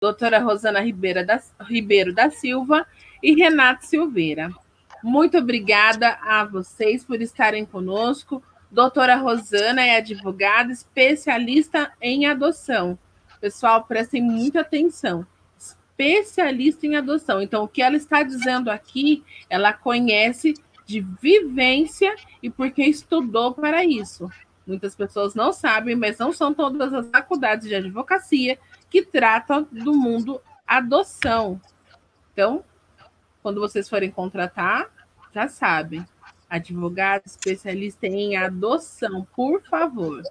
doutora Rosana Ribeiro da Silva e Renato Silveira. Muito obrigada a vocês por estarem conosco. Doutora Rosana é advogada especialista em adoção. Pessoal, prestem muita atenção. Especialista em adoção. Então, o que ela está dizendo aqui, ela conhece de vivência e porque estudou para isso. Muitas pessoas não sabem, mas não são todas as faculdades de advocacia que tratam do mundo adoção. Então, quando vocês forem contratar, já sabem. Advogado especialista em adoção, por favor.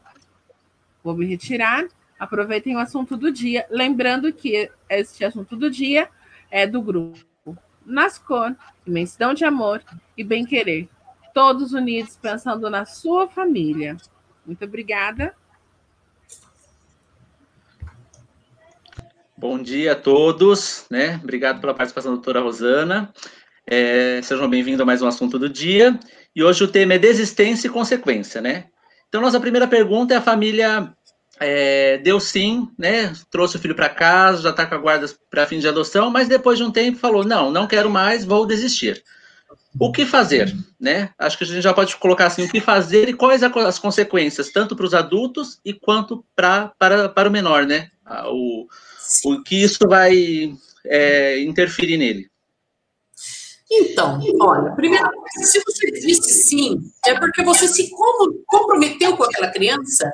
Vou me retirar. Aproveitem o assunto do dia. Lembrando que este assunto do dia é do grupo Nascor, Imensidão de Amor e Bem Querer. Todos unidos pensando na sua família. Muito obrigada. Bom dia a todos, né? Obrigado pela participação da doutora Rosana. Sejam bem-vindos a mais um assunto do dia. E hoje o tema é desistência e consequência, né? Então, nossa primeira pergunta é: a família deu sim, né? Trouxe o filho para casa, já está com a guarda para fim de adoção, mas depois de um tempo falou: não quero mais, vou desistir. O que fazer, né? Acho que a gente já pode colocar assim: o que fazer e quais as consequências, tanto para os adultos e quanto para o menor, né? O que isso vai interferir nele. Então, olha, primeiro, se você disse sim, é porque você se comprometeu com aquela criança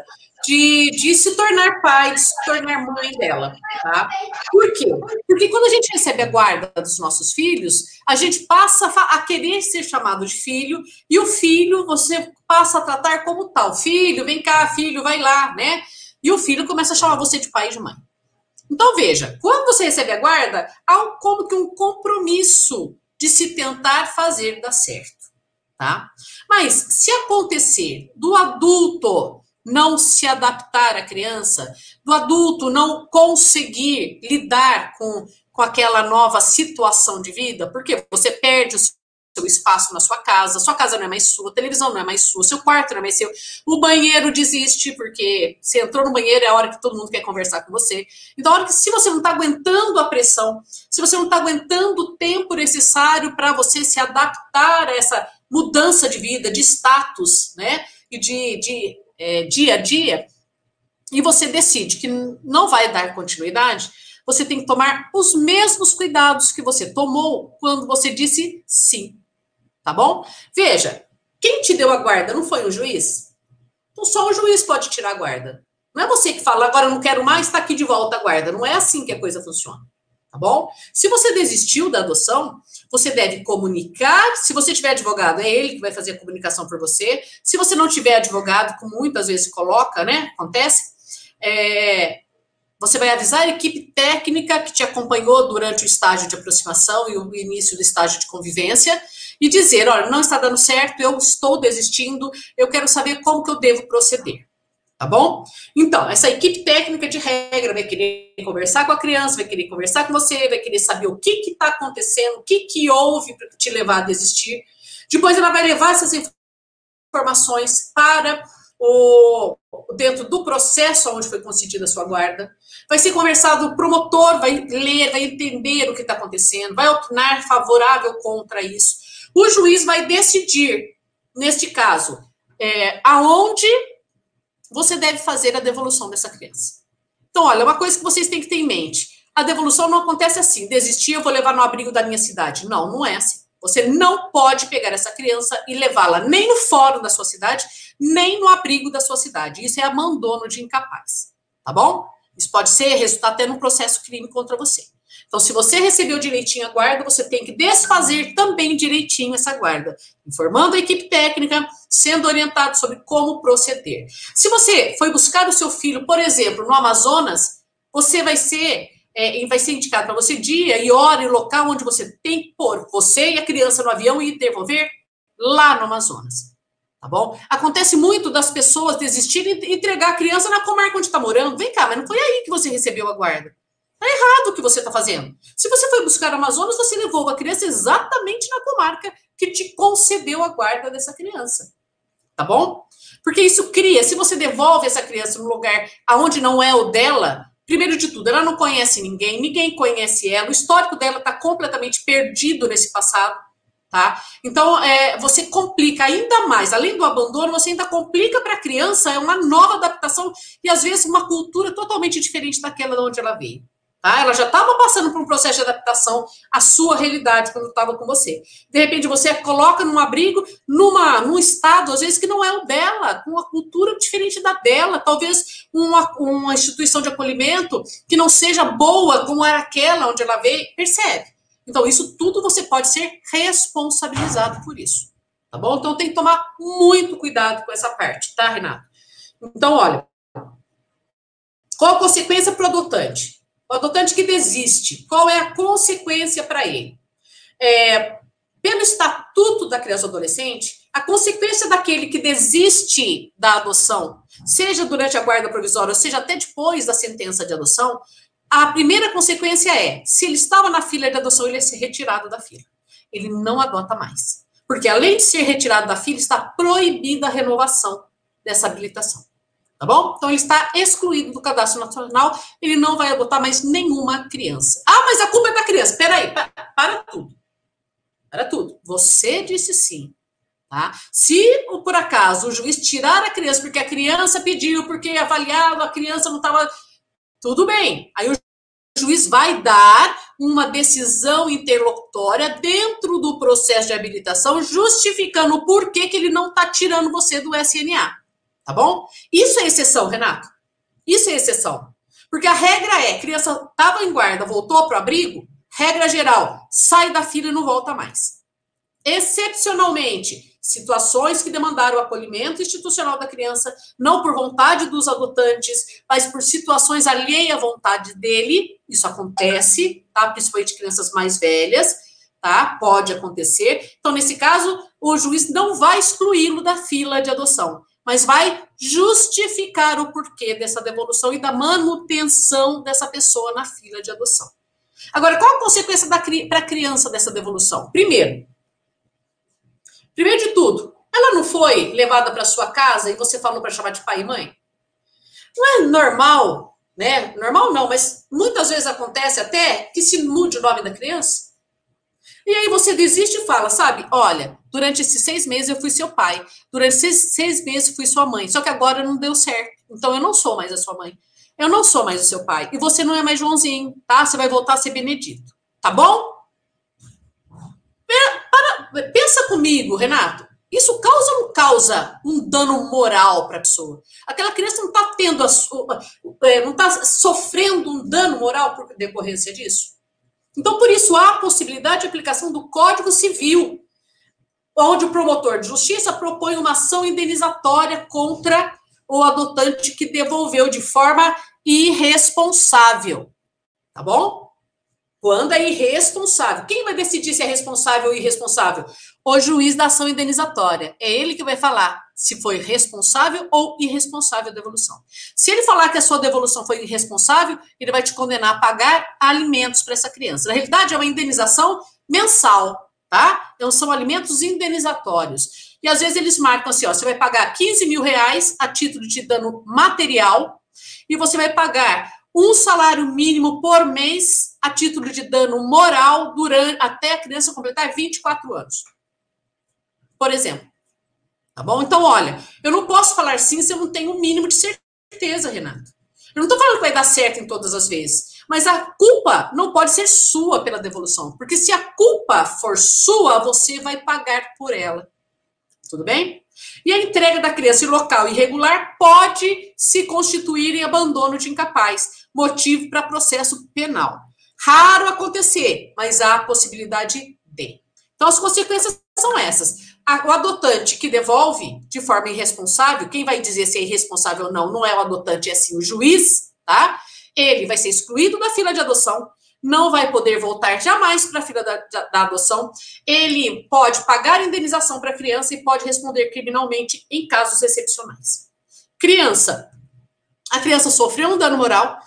de se tornar pai, de se tornar mãe dela, tá? Por quê? Porque quando a gente recebe a guarda dos nossos filhos, a gente passa a querer ser chamado de filho, e o filho você passa a tratar como tal. Filho, vem cá, filho, vai lá, né? E o filho começa a chamar você de pai e de mãe. Então, veja, quando você recebe a guarda, há como que um compromisso de se tentar fazer dar certo, tá? Mas, se acontecer do adulto não se adaptar à criança, do adulto não conseguir lidar com aquela nova situação de vida, porque você perde o seu espaço na sua casa não é mais sua, a televisão não é mais sua, seu quarto não é mais seu, o banheiro desiste, porque você entrou no banheiro é a hora que todo mundo quer conversar com você. Então, a hora que, se você não está aguentando a pressão, se você não está aguentando o tempo necessário para você se adaptar a essa mudança de vida, de status, né, e de dia a dia, e você decide que não vai dar continuidade, você tem que tomar os mesmos cuidados que você tomou quando você disse sim, tá bom? Veja, quem te deu a guarda não foi o juiz? Então só o juiz pode tirar a guarda. Não é você que fala, agora eu não quero mais, está aqui de volta a guarda. Não é assim que a coisa funciona, tá bom? Se você desistiu da adoção, você deve comunicar. Se você tiver advogado, é ele que vai fazer a comunicação por você. Se você não tiver advogado, como muitas vezes coloca, né? Acontece. Você vai avisar a equipe técnica que te acompanhou durante o estágio de aproximação e o início do estágio de convivência e dizer, olha, não está dando certo, eu estou desistindo, eu quero saber como que eu devo proceder, tá bom? Então, essa equipe técnica de regra vai querer conversar com a criança, vai querer conversar com você, vai querer saber o que está acontecendo, o que houve para te levar a desistir. Depois ela vai levar essas informações para dentro do processo onde foi concedida a sua guarda. Vai ser conversado, o promotor vai ler, vai entender o que está acontecendo, vai opinar favorável contra isso. O juiz vai decidir, neste caso, aonde você deve fazer a devolução dessa criança. Então, olha, uma coisa que vocês têm que ter em mente, a devolução não acontece assim, desistir, eu vou levar no abrigo da minha cidade. Não, não é assim. Você não pode pegar essa criança e levá-la nem no fórum da sua cidade, nem no abrigo da sua cidade. Isso é abandono de incapaz, tá bom? Isso pode ser resultar até num processo crime contra você. Então, se você recebeu direitinho a guarda, você tem que desfazer também direitinho essa guarda, informando a equipe técnica, sendo orientado sobre como proceder. Se você foi buscar o seu filho, por exemplo, no Amazonas, você vai ser indicado para você dia e hora e local onde você tem que pôr você e a criança no avião e devolver lá no Amazonas. Tá bom? Acontece muito das pessoas desistirem e entregar a criança na comarca onde está morando. Vem cá, mas não foi aí que você recebeu a guarda. Tá errado o que você está fazendo. Se você foi buscar o Amazonas, você levou a criança exatamente na comarca que te concedeu a guarda dessa criança. Tá bom? Porque isso cria, se você devolve essa criança no lugar aonde não é o dela, Primeiro de tudo, ela não conhece ninguém, ninguém conhece ela, o histórico dela está completamente perdido nesse passado, tá? Então, você complica ainda mais, além do abandono, você ainda complica para a criança uma nova adaptação e, às vezes, uma cultura totalmente diferente daquela de onde ela veio. Tá? Ela já estava passando por um processo de adaptação à sua realidade quando estava com você. De repente, você a coloca num abrigo, num estado, às vezes, que não é o dela, com uma cultura diferente da dela, talvez uma instituição de acolhimento que não seja boa como era aquela onde ela veio, percebe? Então, isso tudo você pode ser responsabilizado por isso, tá bom? Então, tem que tomar muito cuidado com essa parte, tá, Renato? Então, olha, qual a consequência para o adotante? O adotante que desiste, qual é a consequência para ele? Pelo Estatuto da Criança e Adolescente, a consequência daquele que desiste da adoção, seja durante a guarda provisória, ou seja até depois da sentença de adoção, a primeira consequência é, se ele estava na fila de adoção, ele é ser retirado da fila. Ele não adota mais. Porque além de ser retirado da fila, está proibida a renovação dessa habilitação. Tá bom? Então, ele está excluído do cadastro nacional, ele não vai adotar mais nenhuma criança. Ah, mas a culpa é da criança. Peraí, para tudo. Para tudo. Você disse sim. Tá? Se, por acaso, o juiz tirar a criança porque a criança pediu, porque avaliado, a criança não estava... Tudo bem. Aí o juiz vai dar uma decisão interlocutória dentro do processo de habilitação, justificando o porquê que ele não está tirando você do SNA. Tá bom? Isso é exceção, Renato. Isso é exceção. Porque a regra é, criança estava em guarda, voltou para o abrigo, regra geral, sai da fila e não volta mais. Excepcionalmente, situações que demandaram o acolhimento institucional da criança, não por vontade dos adotantes, mas por situações alheias à vontade dele, isso acontece, tá? Principalmente crianças mais velhas, tá? Pode acontecer. Então, nesse caso, o juiz não vai excluí-lo da fila de adoção, mas vai justificar o porquê dessa devolução e da manutenção dessa pessoa na fila de adoção. Agora, qual a consequência para a criança dessa devolução? Primeiro de tudo, ela não foi levada para sua casa e você falou para chamar de pai e mãe? Não é normal, né? Normal não, mas muitas vezes acontece até que se mude o nome da criança. E aí você desiste e fala, sabe, olha, durante esses 6 meses eu fui seu pai, durante esses 6 meses fui sua mãe, só que agora não deu certo, então eu não sou mais a sua mãe, eu não sou mais o seu pai, e você não é mais Joãozinho, tá? Você vai voltar a ser Benedito, tá bom? Pensa comigo, Renato, isso causa ou não causa um dano moral para a pessoa? Aquela criança não está tendo não está sofrendo um dano moral por decorrência disso? Então, por isso, há a possibilidade de aplicação do Código Civil, onde o promotor de justiça propõe uma ação indenizatória contra o adotante que devolveu de forma irresponsável. Tá bom? Quando é irresponsável. Quem vai decidir se é responsável ou irresponsável? O juiz da ação indenizatória. É ele que vai falar se foi responsável ou irresponsável a devolução. Se ele falar que a sua devolução foi irresponsável, ele vai te condenar a pagar alimentos para essa criança. Na realidade, é uma indenização mensal, tá? Então, são alimentos indenizatórios. E, às vezes, eles marcam assim, ó, você vai pagar R$15 mil a título de dano material e você vai pagar um salário mínimo por mês a título de dano moral até a criança completar 24 anos. Por exemplo. Tá bom? Então, olha, eu não posso falar sim se eu não tenho o mínimo de certeza, Renato. Eu não estou falando que vai dar certo em todas as vezes, mas a culpa não pode ser sua pela devolução, porque se a culpa for sua, você vai pagar por ela. Tudo bem? E a entrega da criança em local irregular pode se constituir em abandono de incapaz, motivo para processo penal. Raro acontecer, mas há a possibilidade de. Então, as consequências são essas. O adotante que devolve de forma irresponsável, quem vai dizer se é irresponsável ou não é o adotante, é sim o juiz, tá? Ele vai ser excluído da fila de adoção, não vai poder voltar jamais para a fila da adoção, ele pode pagar indenização para a criança e pode responder criminalmente em casos excepcionais. A criança sofreu um dano moral,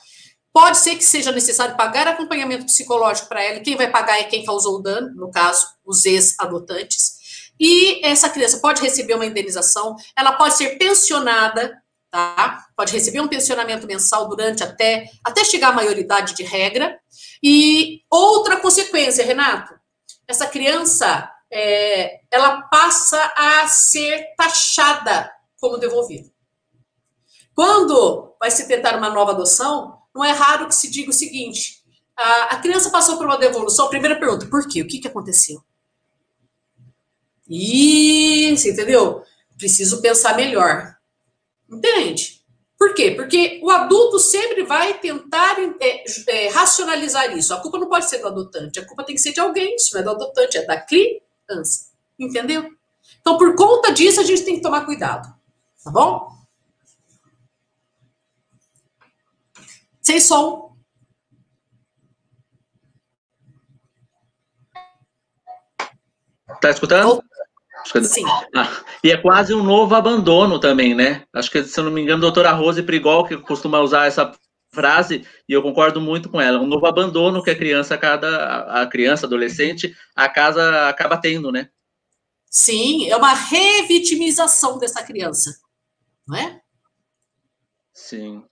pode ser que seja necessário pagar acompanhamento psicológico para ela, e quem vai pagar é quem causou o dano, no caso, os ex-adotantes. E essa criança pode receber uma indenização, ela pode ser pensionada, tá? pode receber um pensionamento mensal durante até chegar à maioridade de regra. E outra consequência, Renato, essa criança, ela passa a ser taxada como devolvida. Quando vai se tentar uma nova adoção, não é raro que se diga o seguinte, a criança passou por uma devolução, primeira pergunta, por quê? O que aconteceu? Isso, entendeu? Preciso pensar melhor. Entende? Por quê? Porque o adulto sempre vai tentar racionalizar isso. A culpa não pode ser do adotante, a culpa tem que ser de alguém, isso não é do adotante, é da criança. Entendeu? Então, por conta disso, a gente tem que tomar cuidado. Tá bom? Sem som. Tá escutando? Sim. E é quase um novo abandono também, né? Acho que, se eu não me engano, a doutora Rose Prigol, que costuma usar essa frase, e eu concordo muito com ela, um novo abandono que a criança, adolescente, a casa acaba tendo, né? Sim, é uma revitimização dessa criança, não é? Sim,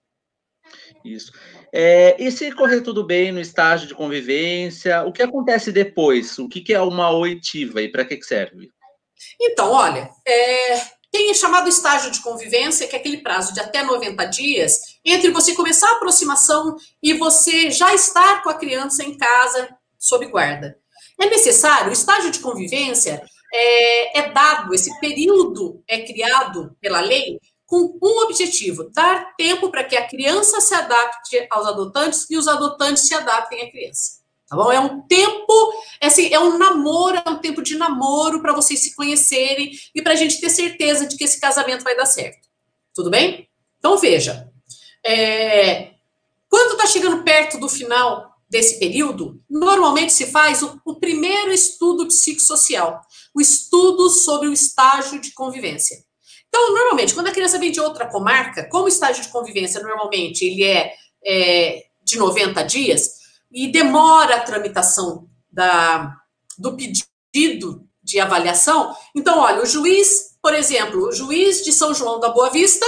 isso. E se correr tudo bem no estágio de convivência, o que acontece depois? O que é uma oitiva e para que serve? Então, olha, tem o chamado estágio de convivência, que é aquele prazo de até 90 dias, entre você começar a aproximação e você já estar com a criança em casa, sob guarda. É necessário, o estágio de convivência dado, esse período é criado pela lei com um objetivo, dar tempo para que a criança se adapte aos adotantes e os adotantes se adaptem à criança. Tá bom? É um tempo, é um namoro, é um tempo de namoro para vocês se conhecerem e para a gente ter certeza de que esse casamento vai dar certo. Tudo bem? Então, veja. Quando está chegando perto do final desse período, normalmente se faz o primeiro estudo psicossocial, o estudo sobre o estágio de convivência. Então, normalmente, quando a criança vem de outra comarca, como o estágio de convivência, normalmente, ele é de 90 dias, e demora a tramitação do pedido de avaliação. Então, olha, o juiz, por exemplo, o juiz de São João da Boa Vista,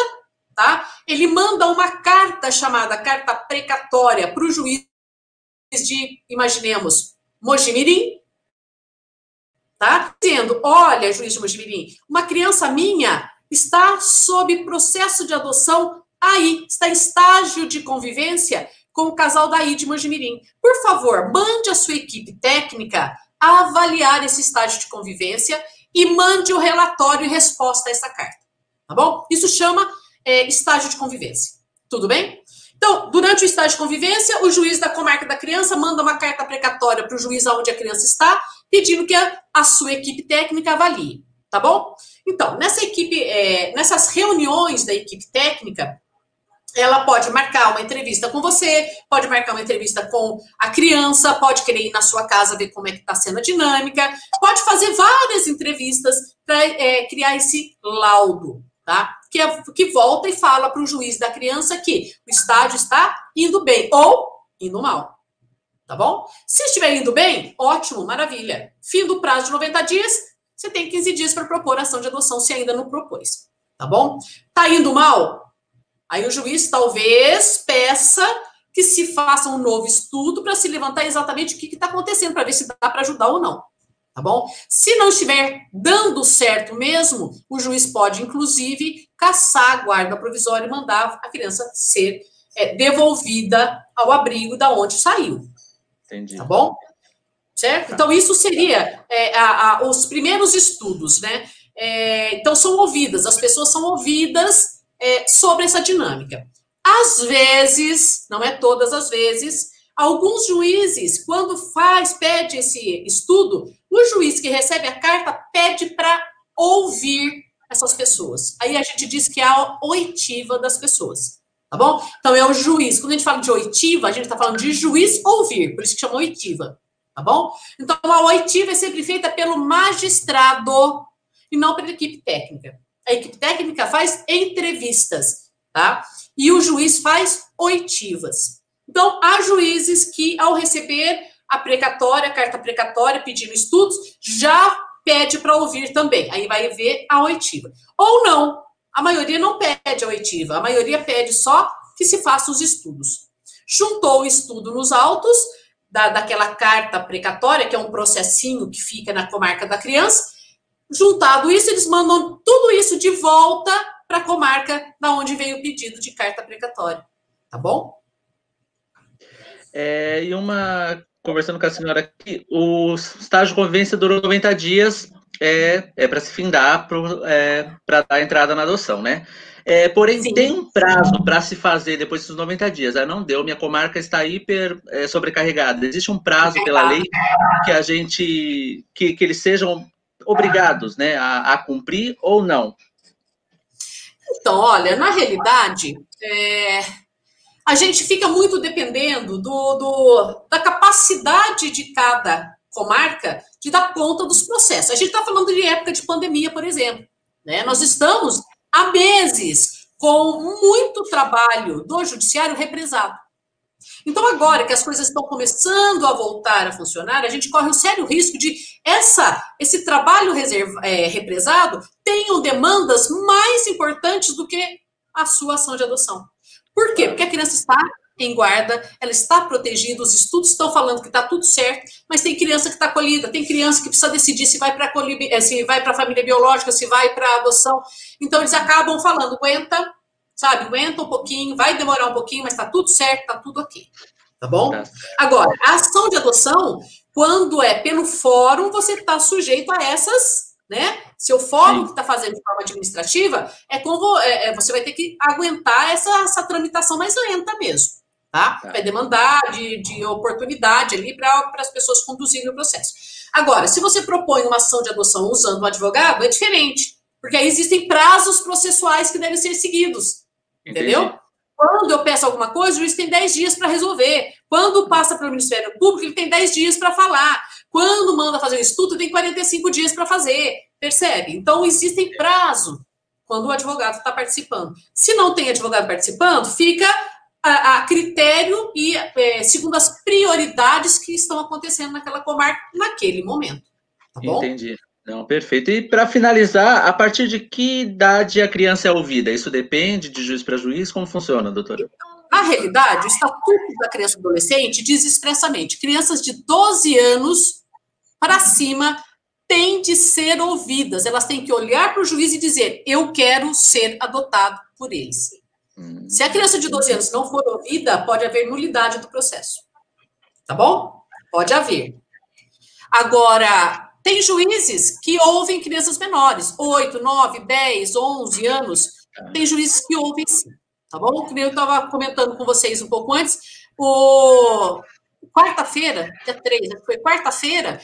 tá? Ele manda uma carta chamada carta precatória para o juiz de, imaginemos, Mojimirim, tá? Dizendo, olha, juiz de Mojimirim, uma criança minha está sob processo de adoção aí, está em estágio de convivência com o casal daí de Mojimirim. Por favor, mande a sua equipe técnica a avaliar esse estágio de convivência e mande o relatório e resposta a essa carta. Tá bom? Isso chama estágio de convivência. Tudo bem? Então, durante o estágio de convivência, o juiz da comarca da criança manda uma carta precatória para o juiz onde a criança está, pedindo que a sua equipe técnica avalie. Tá bom? Então, nessas reuniões da equipe técnica, ela pode marcar uma entrevista com você, pode marcar uma entrevista com a criança, pode querer ir na sua casa ver como é que está sendo a dinâmica, pode fazer várias entrevistas para criar esse laudo, tá? Que volta e fala para o juiz da criança que o estágio está indo bem ou indo mal, tá bom? Se estiver indo bem, ótimo, maravilha. Fim do prazo de 90 dias, você tem 15 dias para propor a ação de adoção se ainda não propôs, tá bom? Tá indo mal? Aí o juiz talvez peça que se faça um novo estudo para se levantar exatamente o que está acontecendo, para ver se dá para ajudar ou não, tá bom? Se não estiver dando certo mesmo, o juiz pode, inclusive, cassar a guarda provisória e mandar a criança ser devolvida ao abrigo da onde saiu. Entendi. Tá bom? Certo? Então, isso seria os primeiros estudos, né? Então, são ouvidas, as pessoas são ouvidas sobre essa dinâmica. Às vezes, não é todas as vezes, alguns juízes, quando pede esse estudo, o juiz que recebe a carta pede para ouvir essas pessoas. Aí a gente diz que é a oitiva das pessoas, tá bom? Então, é o juiz. Quando a gente fala de oitiva, a gente está falando de juiz ouvir, por isso que chama oitiva, tá bom? Então, a oitiva é sempre feita pelo magistrado e não pela equipe técnica. A equipe técnica faz entrevistas, tá? E o juiz faz oitivas. Então, há juízes que, ao receber a carta precatória, pedindo estudos, já pede para ouvir também. Aí vai ver a oitiva. Ou não. a maioria não pede a oitiva, a maioria pede só que se faça os estudos. Juntou o estudo nos autos, daquela carta precatória, que é um processinho que fica na comarca da criança. Juntado isso, eles mandam tudo isso de volta para a comarca da onde veio o pedido de carta precatória. Tá bom? Conversando com a senhora aqui, o estágio de convivência durou 90 dias, para se findar, para dar entrada na adoção, né? Porém, sim, tem um prazo para se fazer depois desses 90 dias. Não deu, minha comarca está hiper sobrecarregada. Existe um prazo pela lei que eles sejam obrigados, né, a cumprir ou não? Então, olha, na realidade, a gente fica muito dependendo da capacidade de cada comarca de dar conta dos processos. A gente está falando de época de pandemia, por exemplo, né? Nós estamos há meses com muito trabalho do judiciário represado. Então, agora que as coisas estão começando a voltar a funcionar, a gente corre o sério risco de esse trabalho represado tenham demandas mais importantes do que a sua ação de adoção. Por quê? Porque a criança está em guarda, ela está protegida, os estudos estão falando que está tudo certo, mas tem criança que está acolhida, tem criança que precisa decidir se vai para a família biológica, se vai para a adoção. Então, eles acabam falando, aguenta um pouquinho, vai demorar um pouquinho, mas está tudo certo, está tudo ok. Tá bom? Agora, a ação de adoção, quando é pelo fórum, você está sujeito a essas, né? Se o fórum que está fazendo de forma administrativa, você vai ter que aguentar essa tramitação mais lenta mesmo. Tá? Vai demandar de oportunidade ali para as pessoas conduzirem o processo. Agora, se você propõe uma ação de adoção usando um advogado, é diferente, porque aí existem prazos processuais que devem ser seguidos, entendeu? Quando eu peço alguma coisa, o juiz tem 10 dias para resolver. Quando passa para o Ministério Público, ele tem 10 dias para falar. Quando manda fazer o estudo, tem 45 dias para fazer, percebe? Então, existem prazos quando o advogado está participando. Se não tem advogado participando, fica a critério e segundo as prioridades que estão acontecendo naquela comarca naquele momento. Tá bom? Entendi. Não, perfeito. E para finalizar, a partir de que idade a criança é ouvida? Isso depende de juiz para juiz? Como funciona, doutora? Na realidade, o Estatuto da Criança e do Adolescente diz expressamente: crianças de 12 anos para cima têm de ser ouvidas. Elas têm que olhar para o juiz e dizer: eu quero ser adotado por eles. Se a criança de 12 anos não for ouvida, pode haver nulidade do processo. Tá bom? Pode haver. Agora, tem juízes que ouvem crianças menores, 8, 9, 10, 11 anos. Tem juízes que ouvem sim. Tá bom? Como eu estava comentando com vocês um pouco antes, quarta-feira, dia 3, foi quarta-feira,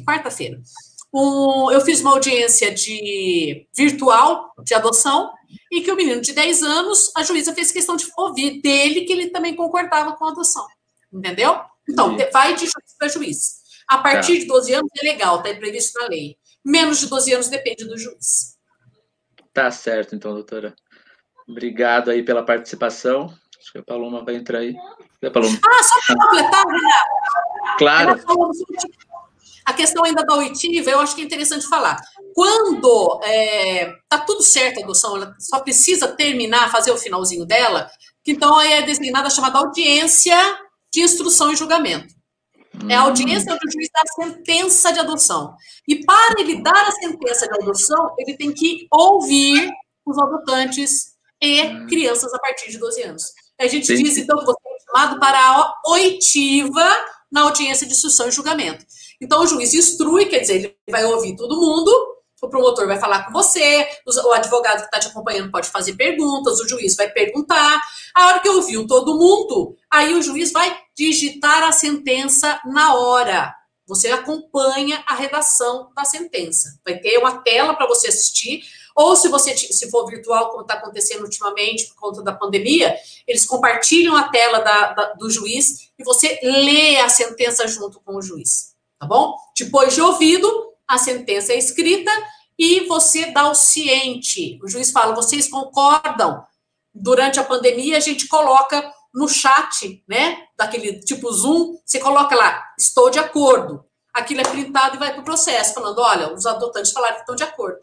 quarta-feira, eu fiz uma audiência virtual de adoção e que o menino de 10 anos, a juíza fez questão de ouvir dele que ele também concordava com a adoção. Entendeu? Então, vai de juiz para juiz. A partir de 12 anos é legal, está previsto na lei. Menos de 12 anos depende do juiz. Tá certo, então, doutora. Obrigado aí pela participação. Acho que a Paloma vai entrar aí. Paloma. Só para completar, Renato. Claro. A questão ainda da oitiva, eu acho que é interessante falar. Quando está tudo certo a adoção, ela só precisa terminar, fazer o finalzinho dela, que então é designada a chamada audiência de instrução e julgamento. É a audiência onde o juiz dá a sentença de adoção. E para ele dar a sentença de adoção, ele tem que ouvir os adotantes e crianças a partir de 12 anos. A gente diz, então, que você é chamado para a oitiva na audiência de instrução e julgamento. Então, o juiz instrui, quer dizer, ele vai ouvir todo mundo, o promotor vai falar com você, o advogado que está te acompanhando pode fazer perguntas, o juiz vai perguntar. A hora que ouviu todo mundo, aí o juiz vai digitar a sentença na hora. Você acompanha a redação da sentença. Vai ter uma tela para você assistir, ou se for virtual, como está acontecendo ultimamente por conta da pandemia, eles compartilham a tela do juiz e você lê a sentença junto com o juiz. Tá bom? Depois de ouvido, a sentença é escrita e você dá o ciente. O juiz fala, vocês concordam? Durante a pandemia, a gente coloca no chat, né, daquele tipo Zoom, você coloca lá, estou de acordo. Aquilo é printado e vai para o processo, falando, olha, os adotantes falaram que estão de acordo.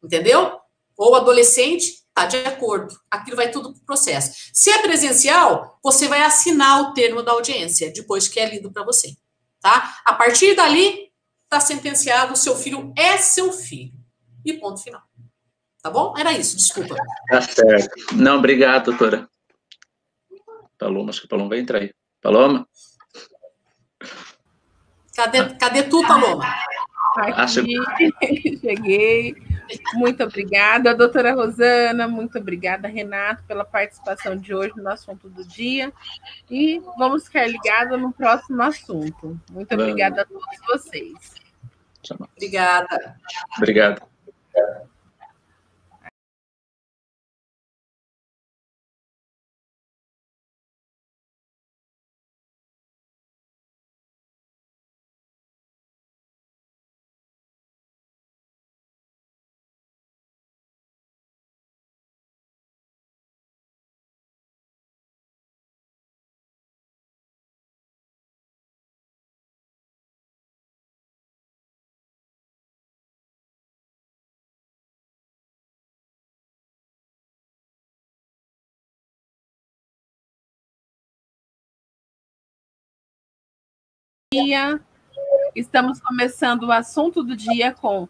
Entendeu? ou adolescente, está de acordo. Aquilo vai tudo para o processo. Se é presencial, você vai assinar o termo da audiência, depois que é lido para você. Tá? A partir dali, está sentenciado, seu filho é seu filho. E ponto final. Tá bom? Era isso, desculpa. Tá certo. Não, obrigado, doutora. Paloma, acho que o Paloma vai entrar aí. Paloma? Cadê tu, Paloma? Aqui, cheguei. Muito obrigada, doutora Rosana, muito obrigada, Renato, pela participação de hoje no assunto do dia. E vamos ficar ligados no próximo assunto. Muito obrigada a todos vocês. Obrigada. Obrigado. Estamos começando o assunto do dia com